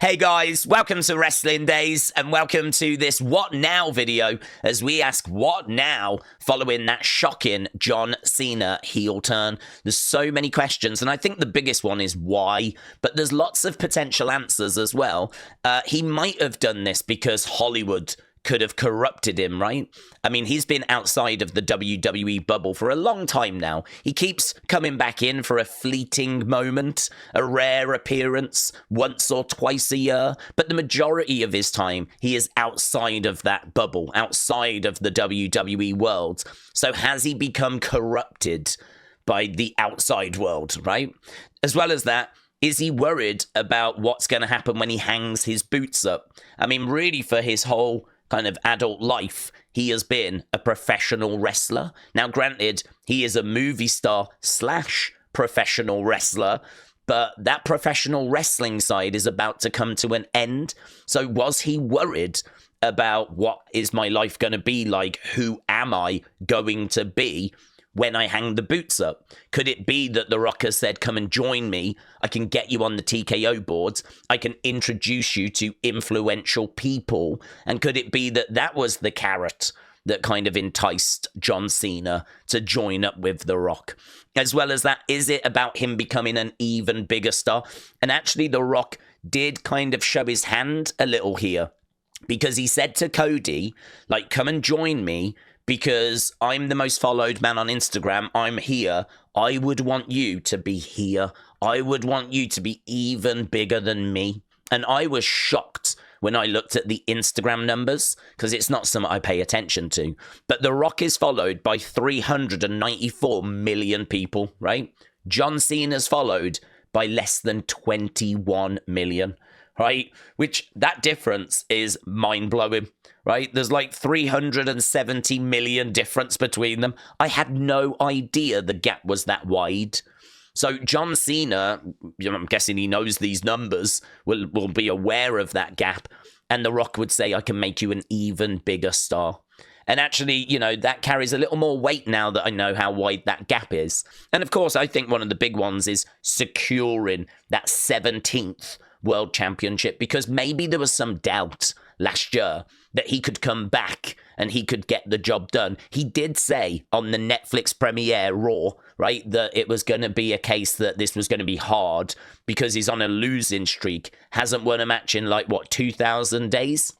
Hey guys, welcome to Wrestling Days and welcome to this What Now video as we ask what now following that shocking John Cena heel turn. There's so many questions and I think the biggest one is why, but there's lots of potential answers as well. He might have done this because Hollywood could have corrupted him, right? I mean, he's been outside of the WWE bubble for a long time now. He keeps coming back in for a fleeting moment, a rare appearance, once or twice a year, but the majority of his time, he is outside of that bubble, outside of the WWE world. So has he become corrupted by the outside world, right? As well as that, is he worried about what's going to happen when he hangs his boots up? I mean, really, for his whole kind of adult life, he has been a professional wrestler. Now, granted, he is a movie star / professional wrestler, but that professional wrestling side is about to come to an end. So was he worried about what is my life going to be like? Who am I going to be when I hang the boots up? Could it be that The Rock has said, come and join me, I can get you on the TKO boards, I can introduce you to influential people, and could it be that that was the carrot that kind of enticed John Cena to join up with The Rock? As well as that, is it about him becoming an even bigger star? And actually, The Rock did kind of show his hand a little here, because he said to Cody, like, come and join me, because I'm the most followed man on Instagram. I'm here. I would want you to be here. I would want you to be even bigger than me. And I was shocked when I looked at the Instagram numbers, because it's not something I pay attention to. But The Rock is followed by 394 million people, right? John Cena's followed by less than 21 million, right? Which, that difference is mind-blowing, right? There's like 370 million difference between them. I had no idea the gap was that wide. So John Cena, I'm guessing he knows these numbers, will be aware of that gap. And The Rock would say, I can make you an even bigger star. And actually, you know, that carries a little more weight now that I know how wide that gap is. And of course, I think one of the big ones is securing that 17th World Championship, because maybe there was some doubt last year that he could come back and he could get the job done. He did say on the Netflix premiere Raw, right, that it was going to be a case that this was going to be hard because he's on a losing streak, hasn't won a match in like, what, 2,000 days?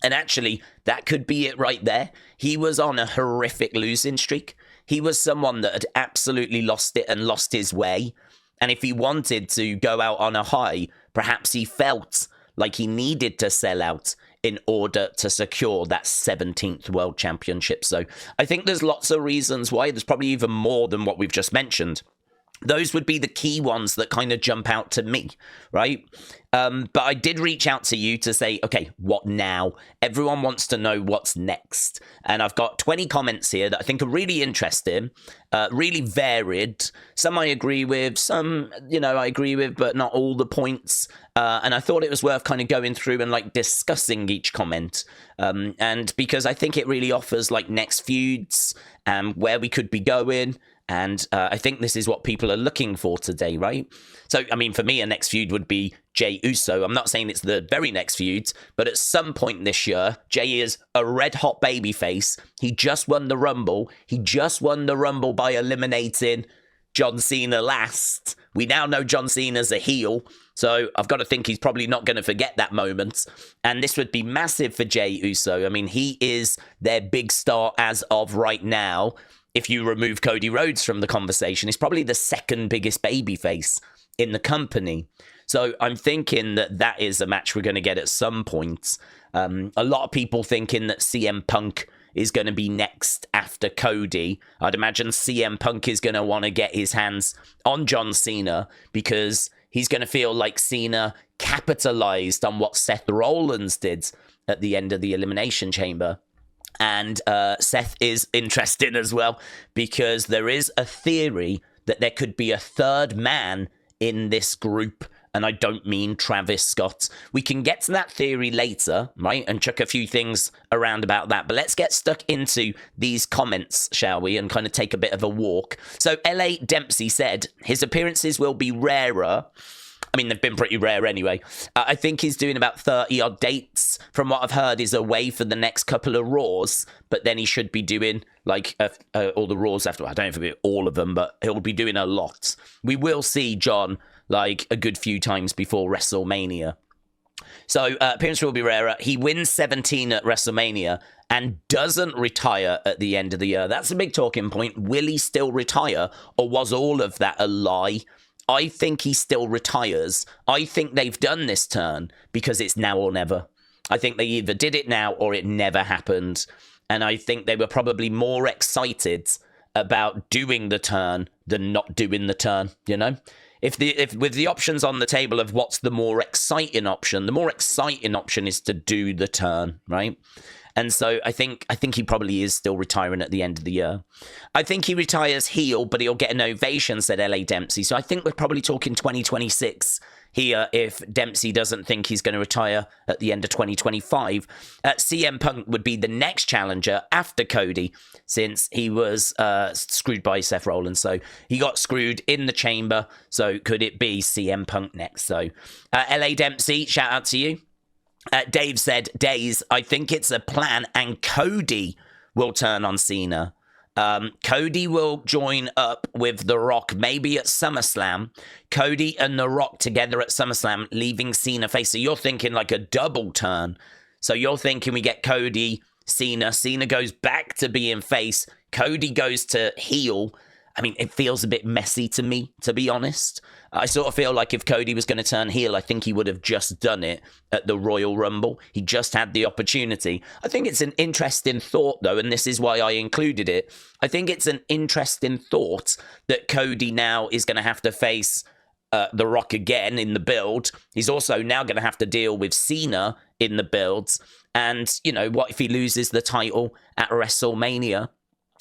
And actually, that could be it right there. He was on a horrific losing streak. He was someone that had absolutely lost it and lost his way. And if he wanted to go out on a high, perhaps he felt like he needed to sell out in order to secure that 17th World Championship. So I think there's lots of reasons why. There's probably even more than what we've just mentioned. Those would be the key ones that kind of jump out to me, right? But I did reach out to you to say, okay, what now? Everyone wants to know what's next. And I've got 20 comments here that I think are really interesting, really varied. Some I agree with, some, you know, I agree with, but not all the points. And I thought it was worth kind of going through and like discussing each comment. And because I think it really offers like next feuds, where we could be going. And I think this is what people are looking for today, right? So, I mean, for me, a next feud would be Jey Uso. I'm not saying it's the very next feud, but at some point this year, Jey is a red-hot babyface. He just won the Rumble. He just won the Rumble by eliminating John Cena last. We now know John Cena's a heel, so I've got to think he's probably not going to forget that moment. And this would be massive for Jey Uso. I mean, he is their big star as of right now. If you remove Cody Rhodes from the conversation, he's probably the second biggest babyface in the company. So I'm thinking that that is a match we're going to get at some point. A lot of people thinking that CM Punk is going to be next after Cody. I'd imagine CM Punk is going to want to get his hands on John Cena because he's going to feel like Cena capitalized on what Seth Rollins did at the end of the Elimination Chamber. And Seth is interesting as well because there is a theory that there could be a third man in this group. And I don't mean Travis Scott. We can get to that theory later, right? And chuck a few things around about that. But let's get stuck into these comments, shall we? And kind of take a bit of a walk. So LA Dempsey said his appearances will be rarer mean, they've been pretty rare anyway. I think he's doing about 30-odd dates, from what I've heard, is away for the next couple of Raws, but then he should be doing, like, all the Raws after. I don't know if it'll be all of them, but he'll be doing a lot. We will see John, like, a good few times before WrestleMania. So, appearance will be rarer. He wins 17 at WrestleMania and doesn't retire at the end of the year. That's a big talking point. Will he still retire, or was all of that a lie? I think he still retires. I think they've done this turn because it's now or never. I think they either did it now or it never happened. And I think they were probably more excited about doing the turn than not doing the turn, you know? If with the options on the table of what's the more exciting option, the more exciting option is to do the turn, right? And so I think he probably is still retiring at the end of the year. I think he retires heel, but he'll get an ovation, said LA Dempsey. So I think we're probably talking 2026 here if Dempsey doesn't think he's going to retire at the end of 2025. CM Punk would be the next challenger after Cody, since he was screwed by Seth Rollins. So he got screwed in the chamber. So could it be CM Punk next? So LA Dempsey, shout out to you. Dave said, Days, I think it's a plan and Cody will turn on Cena. Cody will join up with The Rock, maybe at SummerSlam. Cody and The Rock together at SummerSlam, leaving Cena face. So you're thinking like a double turn. So you're thinking we get Cody, Cena. Cena goes back to being face. Cody goes to heel. I mean, it feels a bit messy to me, to be honest. I sort of feel like if Cody was going to turn heel, I think he would have just done it at the Royal Rumble. He just had the opportunity. I think it's an interesting thought, though, and this is why I included it. I think it's an interesting thought that Cody now is going to have to face The Rock again in the build. He's also now going to have to deal with Cena in the builds. And, you know, what if he loses the title at WrestleMania?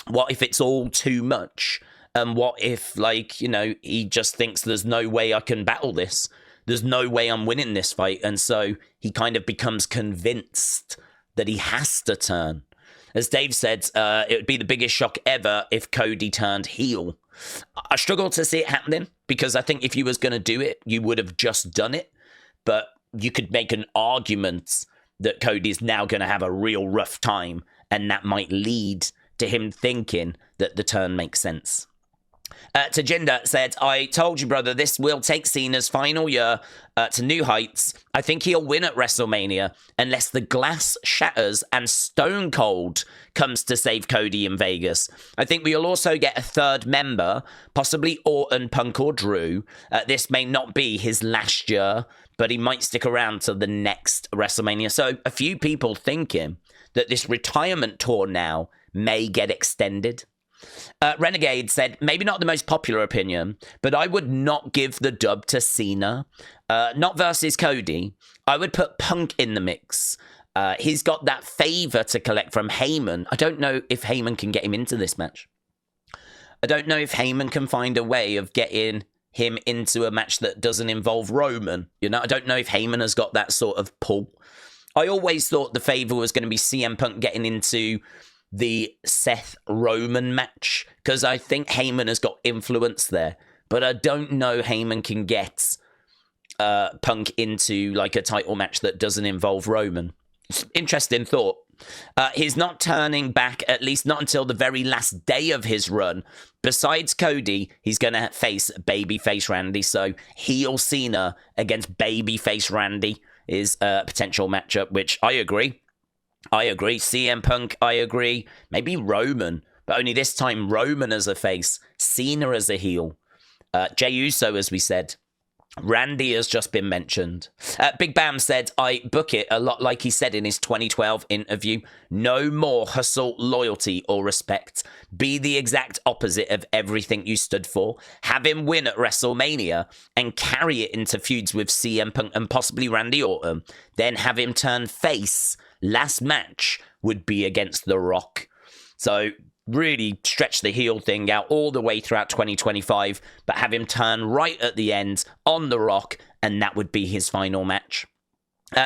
What if it's all too much? And what if, like, you know, he just thinks there's no way I can battle this. There's no way I'm winning this fight. And so he kind of becomes convinced that he has to turn. As Dave said, it would be the biggest shock ever if Cody turned heel. I struggle to see it happening because I think if you was going to do it, you would have just done it. But you could make an argument that Cody's now going to have a real rough time. And that might lead to him thinking that the turn makes sense. Tajinder said, I told you, brother, this will take Cena's final year to new heights. I think he'll win at WrestleMania unless the glass shatters and Stone Cold comes to save Cody in Vegas. I think we'll also get a third member, possibly Orton, Punk, or Drew. This may not be his last year, but he might stick around till the next WrestleMania. So a few people thinking that this retirement tour now may get extended. Renegade said, maybe not the most popular opinion, but I would not give the dub to Cena. Not versus Cody. I would put Punk in the mix. He's got that favor to collect from Heyman. I don't know if Heyman can get him into this match. I don't know if Heyman can find a way of getting him into a match that doesn't involve Roman. You know, I don't know if Heyman has got that sort of pull. I always thought the favor was going to be CM Punk getting into the Seth Roman match, because I think Heyman has got influence there, but I don't know Heyman can get Punk into like a title match that doesn't involve Roman. Interesting thought. He's not turning back, at least not until the very last day of his run. Besides Cody, he's going to face babyface Randy, so heel Cena against babyface Randy is a potential matchup, which I agree. CM Punk, I agree. Maybe Roman, but only this time Roman as a face, Cena as a heel. Jey Uso, as we said. Randy has just been mentioned. Big Bam said, I book it a lot like he said in his 2012 interview. No more hustle, loyalty, or respect. Be the exact opposite of everything you stood for. Have him win at WrestleMania and carry it into feuds with CM Punk and possibly Randy Orton. Then have him turn face. Last match would be against The Rock. So really stretch the heel thing out all the way throughout 2025, but have him turn right at the end on The Rock, and that would be his final match.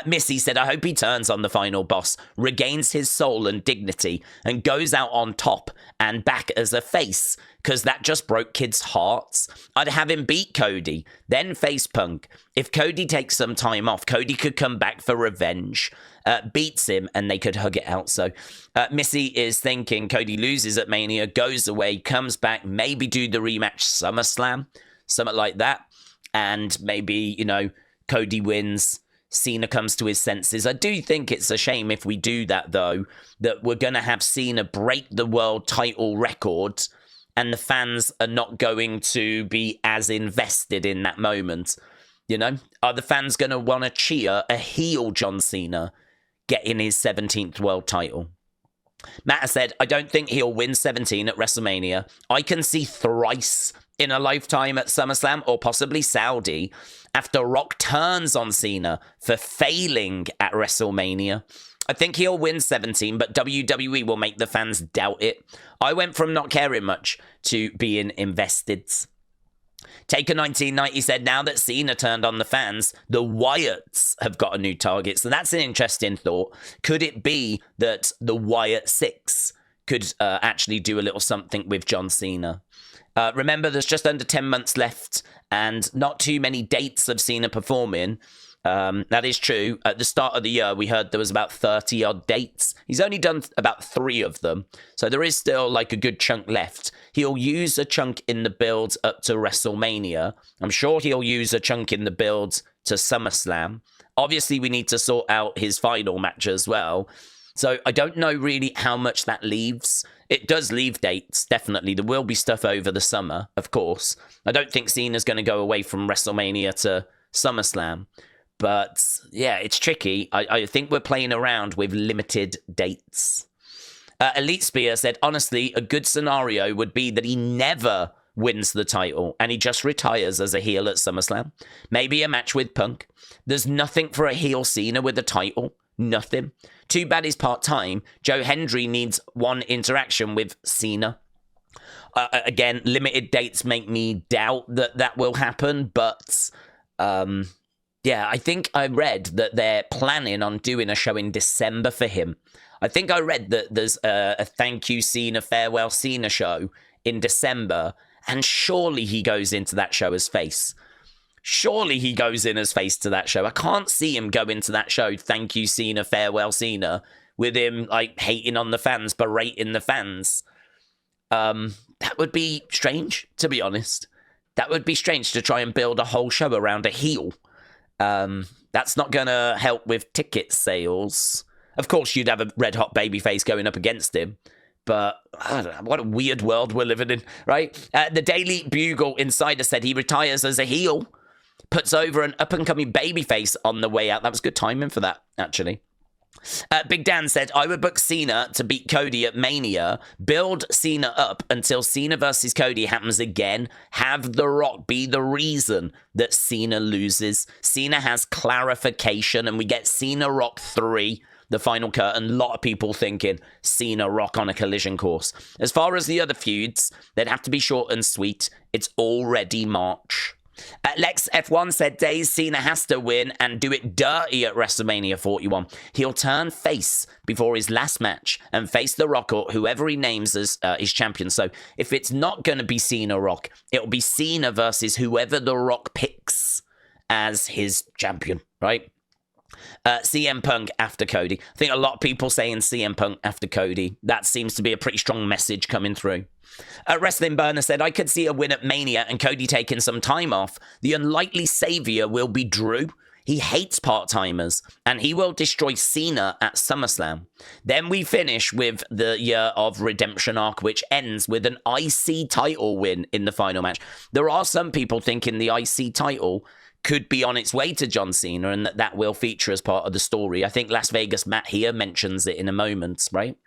Missy said, I hope he turns on the final boss, regains his soul and dignity, and goes out on top and back as a face, because that just broke kids' hearts. I'd have him beat Cody, then face Punk. If Cody takes some time off, Cody could come back for revenge, beats him, and they could hug it out. So Missy is thinking Cody loses at Mania, goes away, comes back, maybe do the rematch SummerSlam, something like that, and maybe, you know, Cody wins, Cena comes to his senses. I do think it's a shame if we do that, though, that we're going to have Cena break the world title record and the fans are not going to be as invested in that moment. You know, are the fans going to want to cheer a heel John Cena getting his 17th world title? Matt said, I don't think he'll win 17 at WrestleMania. I can see thrice in a lifetime at SummerSlam or possibly Saudi after Rock turns on Cena for failing at WrestleMania. I think he'll win 17, but WWE will make the fans doubt it. I went from not caring much to being invested. Taker 1990 said, now that Cena turned on the fans, the Wyatts have got a new target. So that's an interesting thought. Could it be that the Wyatt Sicks could actually do a little something with John Cena? Remember, there's just under 10 months left and not too many dates of Cena performing. That is true. At the start of the year, we heard there was about 30-odd dates. He's only done about 3 of them. So there is still like a good chunk left. He'll use a chunk in the build up to WrestleMania. I'm sure he'll use a chunk in the build to SummerSlam. Obviously, we need to sort out his final match as well. So I don't know really how much that leaves. It does leave dates, definitely. There will be stuff over the summer, of course. I don't think Cena's going to go away from WrestleMania to SummerSlam. But, yeah, it's tricky. I think we're playing around with limited dates. Elite Spear said, honestly, a good scenario would be that he never wins the title and he just retires as a heel at SummerSlam. Maybe a match with Punk. There's nothing for a heel Cena with a title. Nothing. Too bad he's part-time. Joe Hendry needs one interaction with Cena. Again, limited dates make me doubt that that will happen, but yeah, I think I read that they're planning on doing a show in December for him. I think I read that there's a Thank You Cena, Farewell Cena show in December, and surely he goes into that show as face. Surely he goes in as face to that show. I can't see him go into that show, Thank You Cena, Farewell Cena, with him like hating on the fans, berating the fans. That would be strange, to be honest. That would be strange to try and build a whole show around a heel. That's not going to help with ticket sales. Of course, you'd have a red-hot babyface going up against him. But I don't know, what a weird world we're living in, right? The Daily Bugle Insider said he retires as a heel. Puts over an up-and-coming babyface on the way out. That was good timing for that, actually. Big Dan said, I would book Cena to beat Cody at Mania, build Cena up until Cena versus Cody happens again, have The Rock be the reason that Cena loses. Cena has clarification, and we get Cena Rock 3, the final curtain. A lot of people thinking Cena Rock on a collision course. As far as the other feuds, they'd have to be short and sweet. It's already March. Lex F1 said Days Cena has to win and do it dirty at WrestleMania 41. He'll turn face before his last match and face The Rock or whoever he names as his champion. So if it's not going to be Cena Rock, it'll be Cena versus whoever The Rock picks as his champion, right? CM Punk after Cody. I think a lot of people saying CM Punk after Cody. That seems to be a pretty strong message coming through. Wrestling Burner said, I could see a win at Mania and Cody taking some time off. The unlikely savior will be Drew. He hates part-timers, and he will destroy Cena at SummerSlam. Then we finish with the year of redemption arc, which ends with an IC title win in the final match. There are some people thinking the IC title could be on its way to John Cena and that will feature as part of the story. I think Las Vegas Matt here mentions it in a moment, right?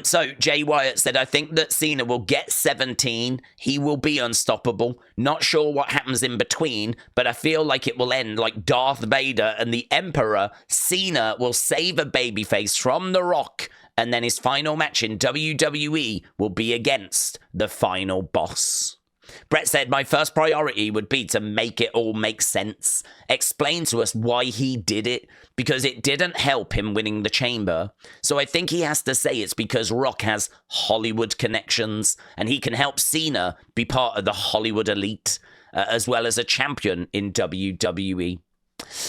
So Jay Wyatt said, I think that Cena will get 17. He will be unstoppable. Not sure what happens in between, but I feel like it will end like Darth Vader and the Emperor. Cena will save a babyface from The Rock, and then his final match in WWE will be against the final boss. Brett said, my first priority would be to make it all make sense. Explain to us why he did it, because it didn't help him winning the chamber. So I think he has to say it's because Rock has Hollywood connections and he can help Cena be part of the Hollywood elite, as well as a champion in WWE.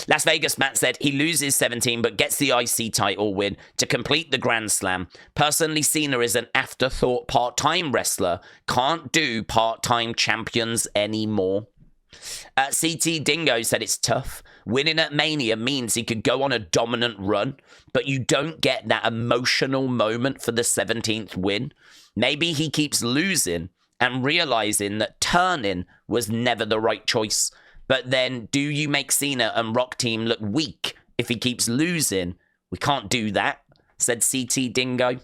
Las Vegas Matt said he loses 17 but gets the IC title win to complete the Grand Slam. Personally, Cena is an afterthought part-time wrestler. Can't do part-time champions anymore. CT Dingo said it's tough. Winning at Mania means he could go on a dominant run, but you don't get that emotional moment for the 17th win. Maybe he keeps losing and realizing that turning was never the right choice. But then, do you make Cena and Rock Team look weak if he keeps losing? We can't do that, said CT Dingo.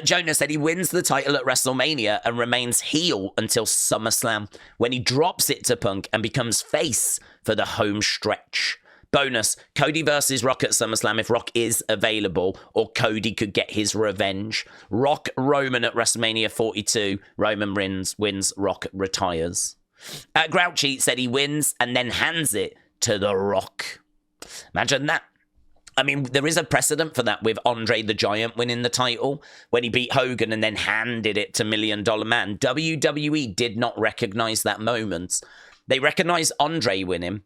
Jonah said he wins the title at WrestleMania and remains heel until SummerSlam, when he drops it to Punk and becomes face for the home stretch. Bonus, Cody versus Rock at SummerSlam if Rock is available, or Cody could get his revenge. Rock Roman at WrestleMania 42. Roman wins, Rock retires. Grouchy said he wins and then hands it to The Rock. Imagine that. I mean, there is a precedent for that with Andre the Giant winning the title when he beat Hogan and then handed it to $1 Million Man. WWE did not recognize that moment. They recognize Andre winning,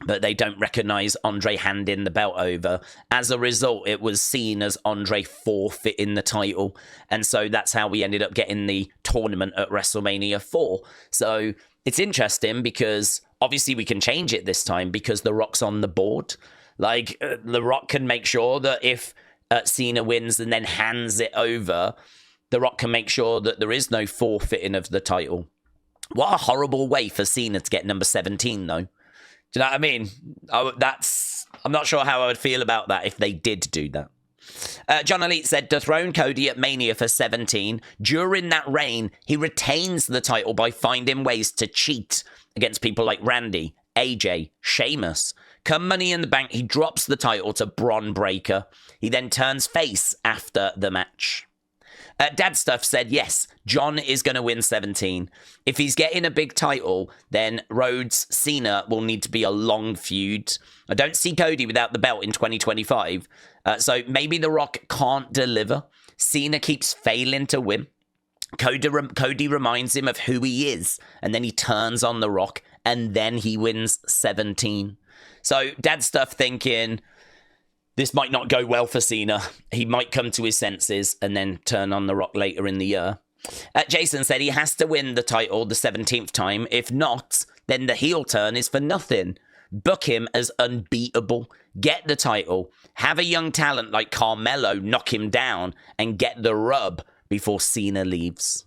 but they don't recognize Andre handing the belt over. As a result, it was seen as Andre forfeiting the title. And so that's how we ended up getting the tournament at WrestleMania 4. So it's interesting because obviously we can change it this time because The Rock's on the board. Like, The Rock can make sure that if Cena wins and then hands it over, The Rock can make sure that there is no forfeiting of the title. What a horrible way for Cena to get number 17, though. Do you know what I mean? I'm not sure how I would feel about that if they did do that. John Elite said, dethrone Cody at Mania for 17. During that reign, he retains the title by finding ways to cheat against people like Randy, AJ, Sheamus. Come Money in the Bank, he drops the title to Bron Breakker. He then turns face after the match. Dad Stuff said, yes, John is going to win 17. If he's getting a big title, then Rhodes Cena will need to be a long feud. I don't see Cody without the belt in 2025. So maybe The Rock can't deliver. Cena keeps failing to win. Cody reminds him of who he is, and then he turns on The Rock, and then he wins 17. So Dad Stuff thinking, this might not go well for Cena. He might come to his senses and then turn on The Rock later in the year. Jason said he has to win the title the 17th time. If not, then the heel turn is for nothing. Book him as unbeatable. Get the title. Have a young talent like Carmelo knock him down and get the rub before Cena leaves.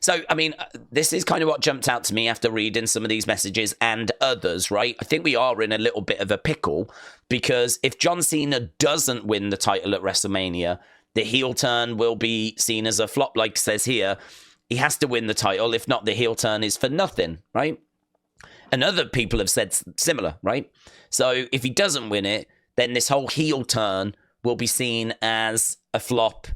So, I mean, this is kind of what jumped out to me after reading some of these messages and others, right? I think we are in a little bit of a pickle because if John Cena doesn't win the title at WrestleMania, the heel turn will be seen as a flop, like it says here. He has to win the title. If not, the heel turn is for nothing, right? And other people have said similar, right? So if he doesn't win it, then this whole heel turn will be seen as a flop,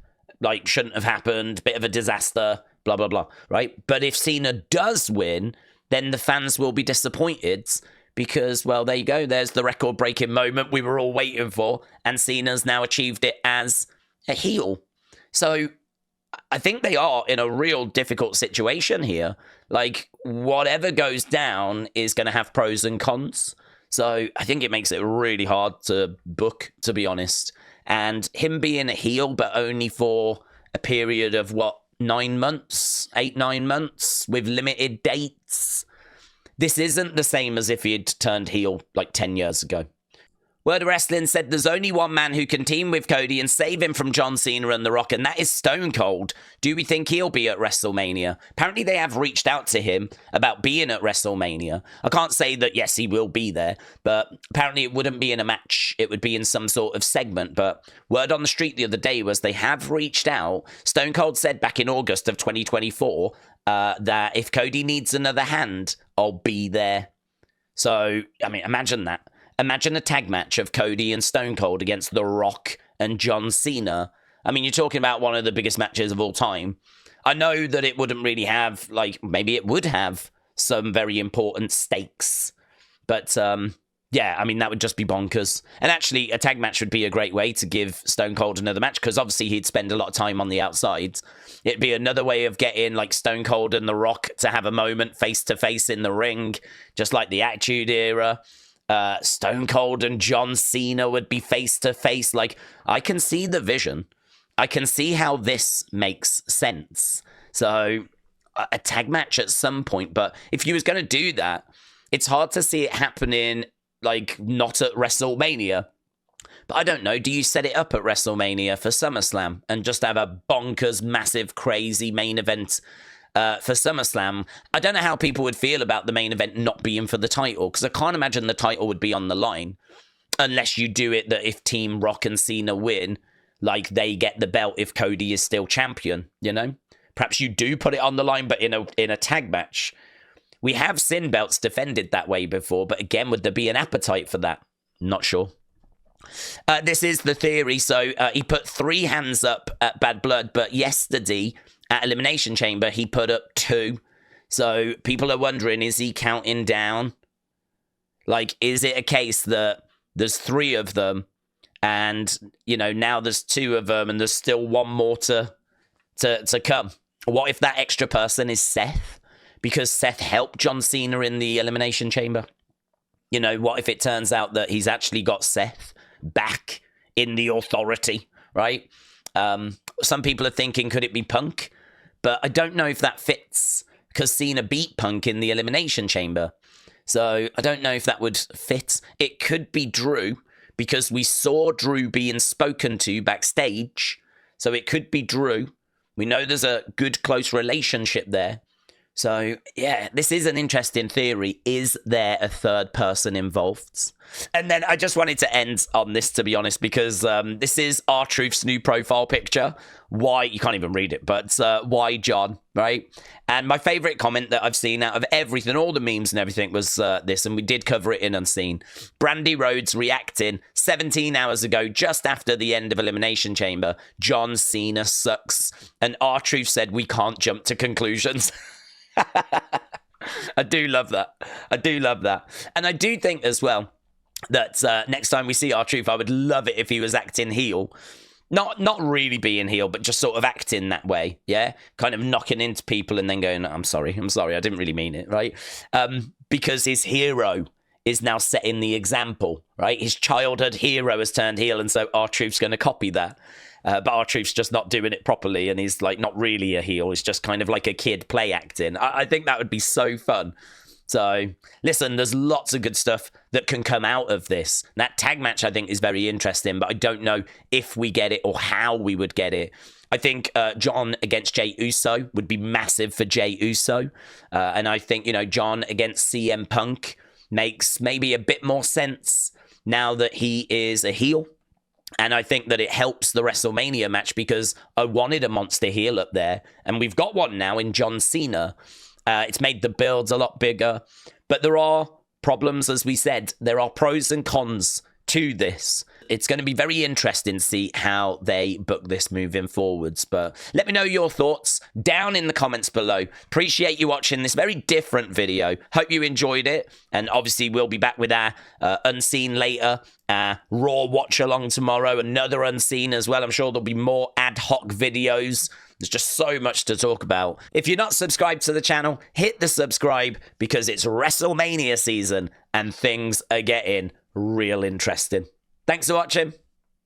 like shouldn't have happened, bit of a disaster, blah, blah, blah, right? But if Cena does win, then the fans will be disappointed because, well, there you go. There's the record-breaking moment we were all waiting for, and Cena's now achieved it as a heel. So I think they are in a real difficult situation here. Like, whatever goes down is going to have pros and cons. So I think it makes it really hard to book, to be honest. And him being a heel, but only for a period of, 9 months, 8-9 months with limited dates. This isn't the same as if he had turned heel like 10 years ago. Word of Wrestling said there's only one man who can team with Cody and save him from John Cena and The Rock, and that is Stone Cold. Do we think he'll be at WrestleMania? Apparently they have reached out to him about being at WrestleMania. I can't say that, yes, he will be there, but apparently it wouldn't be in a match. It would be in some sort of segment, but word on the street the other day was they have reached out. Stone Cold said back in August of 2024 that if Cody needs another hand, I'll be there. So, I mean, imagine that. Imagine a tag match of Cody and Stone Cold against The Rock and John Cena. I mean, you're talking about one of the biggest matches of all time. I know that it wouldn't really have, like, maybe it would have some very important stakes. But, yeah, I mean, that would just be bonkers. And actually, a tag match would be a great way to give Stone Cold another match, because obviously he'd spend a lot of time on the outside. It'd be another way of getting, like, Stone Cold and The Rock to have a moment face-to-face in the ring, just like the Attitude Era. Stone Cold and John Cena would be face-to-face. Like, I can see the vision. I can see how this makes sense. So, a tag match at some point. But if you was going to do that, it's hard to see it happening, like, not at WrestleMania. But I don't know, do you set it up at WrestleMania for SummerSlam and just have a bonkers, massive, crazy main event for SummerSlam? I don't know how people would feel about the main event not being for the title, because I can't imagine the title would be on the line unless you do it that if Team Rock and Cena win, like, they get the belt if Cody is still champion, you know? Perhaps you do put it on the line, but in a tag match. We have seen belts defended that way before, but again, would there be an appetite for that? Not sure. This is the theory. So he put 3 hands up at Bad Blood, but yesterday at Elimination Chamber, he put up 2. So people are wondering, is he counting down? Like, is it a case that there's 3 of them and, you know, now there's 2 of them and there's still 1 more to come? What if that extra person is Seth? Because Seth helped John Cena in the Elimination Chamber. You know, what if it turns out that he's actually got Seth back in the Authority, right? Some people are thinking, could it be Punk? But I don't know if that fits, because Cena beat Punk in the Elimination Chamber. So I don't know if that would fit. It could be Drew, because we saw Drew being spoken to backstage. So it could be Drew. We know there's a good, close relationship there. So, yeah, this is an interesting theory. Is there a third person involved? And then I just wanted to end on this, to be honest, because this is R-Truth's new profile picture. Why, you can't even read it, but why John, right? And my favorite comment that I've seen out of everything, all the memes and everything, was this, and we did cover it in Unseen. Brandy Rhodes reacting 17 hours ago, just after the end of Elimination Chamber. John Cena sucks. And R-Truth said, we can't jump to conclusions. I do love that. I do love that. And I do think as well that next time we see R-Truth, I would love it if he was acting heel. Not really being heel, but just sort of acting that way, yeah? Kind of knocking into people and then going, I'm sorry, I didn't really mean it, right? Because his hero is now setting the example, right? His childhood hero has turned heel, and so R-Truth's going to copy that. But R-Truth's just not doing it properly, and he's like not really a heel. He's just kind of like a kid play acting. I think that would be so fun. So, listen, there's lots of good stuff that can come out of this. That tag match, I think, is very interesting, but I don't know if we get it or how we would get it. I think John against Jey Uso would be massive for Jey Uso. And I think, you know, John against CM Punk makes maybe a bit more sense now that he is a heel. And I think that it helps the WrestleMania match because I wanted a monster heel up there. And we've got one now in John Cena. It's made the builds a lot bigger. But there are problems, as we said. There are pros and cons to this. It's going to be very interesting to see how they book this moving forwards. But let me know your thoughts down in the comments below. Appreciate you watching this very different video. Hope you enjoyed it. And obviously, we'll be back with our Unseen later. Raw watch along tomorrow. Another Unseen as well. I'm sure there'll be more ad hoc videos. There's just so much to talk about. If you're not subscribed to the channel, hit the subscribe because it's WrestleMania season and things are getting real interesting. Thanks for watching.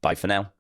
Bye for now.